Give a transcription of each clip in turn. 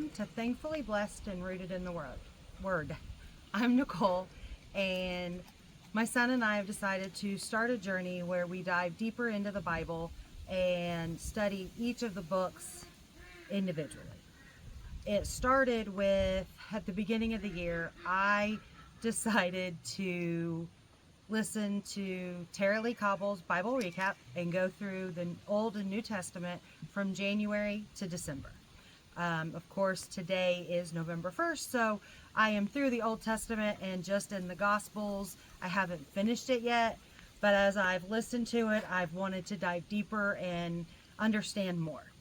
Welcome to Thankfully Blessed and Rooted in the Word. I'm Nicole, and my son and I have decided to start a journey where we dive deeper into the Bible and study each of the books individually. It started with, at the beginning of the year, I decided to listen to Tara Lee Cobble's Bible Recap and go through the Old and New Testament from January to December. Of course, today is November 1st, so I am through the Old Testament and just in the Gospels. I haven't finished it yet, but as I've listened to it, I've wanted to dive deeper and understand more.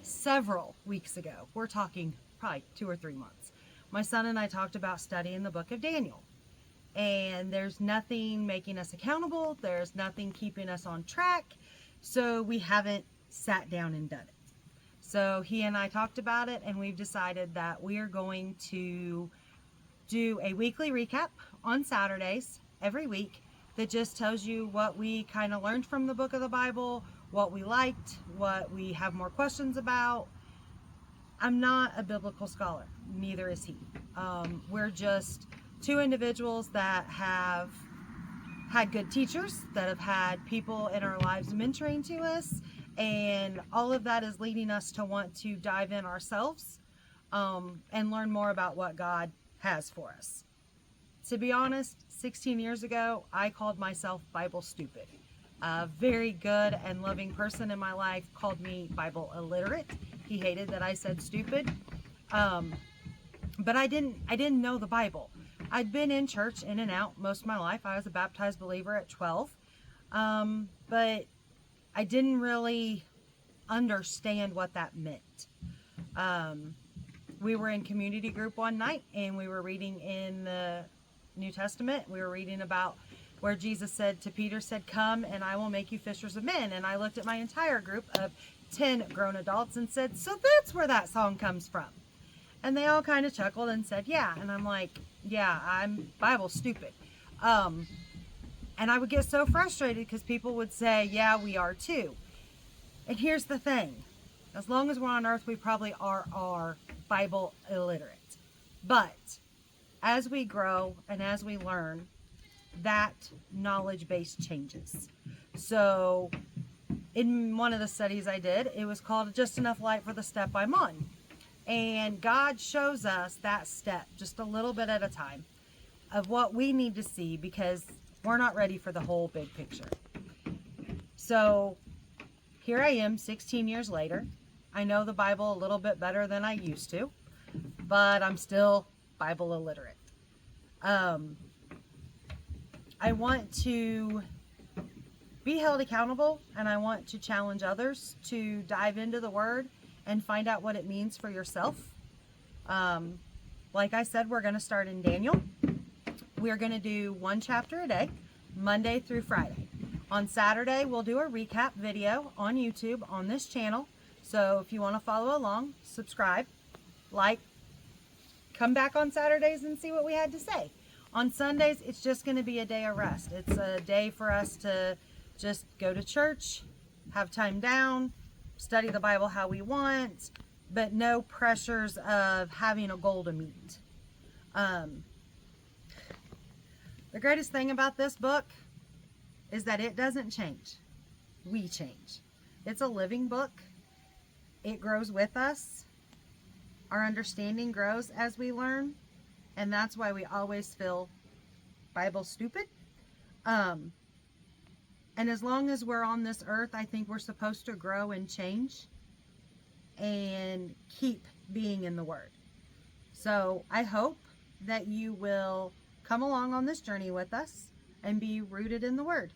Several weeks ago, we're talking probably 2 or 3 months, my son and I talked about studying the book of Daniel. And there's nothing making us accountable, there's nothing keeping us on track, so we haven't sat down and done it. So he and I talked about it, and we've decided that we are going to do a weekly recap on Saturdays every week that just tells you what we kind of learned from the book of the Bible, what we liked, what we have more questions about. I'm not a biblical scholar, neither is he. We're just two individuals that have had good teachers, that have had people in our lives mentoring to us, and all of that is leading us to want to dive in ourselves and learn more about what God has for us. To be honest, 16 years ago, I called myself Bible stupid. A very good and loving person in my life called me Bible illiterate. He hated that I said stupid, but I didn't know the Bible. I'd been in church in and out most of my life. I was a baptized believer at 12, but I didn't really understand what that meant. We were in community group one night, and we were reading in the New Testament. We were reading about where Jesus said to Peter, said, "Come and I will make you fishers of men." And I looked at my entire group of 10 grown adults and said, "So that's where that song comes from." And they all kind of chuckled and said, "Yeah." And I'm like, "Yeah, I'm Bible stupid." And I would get so frustrated because people would say, "Yeah, we are too." And here's the thing. As long as we're on earth, we probably are Bible illiterate. But as we grow and as we learn, that knowledge base changes. So in one of the studies I did, it was called Just Enough Light for the Step I'm On. And God shows us that step just a little bit at a time of what we need to see, because we're not ready for the whole big picture. So here I am 16 years later. I know the Bible a little bit better than I used to, but I'm still Bible illiterate. I want to be held accountable, and I want to challenge others to dive into the Word and find out what it means for yourself. Like I said, we're going to start in Daniel. We're going to do one chapter a day, Monday through Friday. On Saturday, we'll do a recap video on YouTube on this channel. So if you want to follow along, subscribe, like, come back on Saturdays and see what we had to say. On Sundays, it's just going to be a day of rest. It's a day for us to just go to church, have time down, study the Bible how we want, but no pressures of having a goal to meet. The greatest thing about this book is that it doesn't change. We change. It's a living book. It grows with us. Our understanding grows as we learn, and that's why we always feel Bible stupid. And as long as we're on this earth, I think we're supposed to grow and change and keep being in the Word. So I hope that you will come along on this journey with us and be rooted in the Word.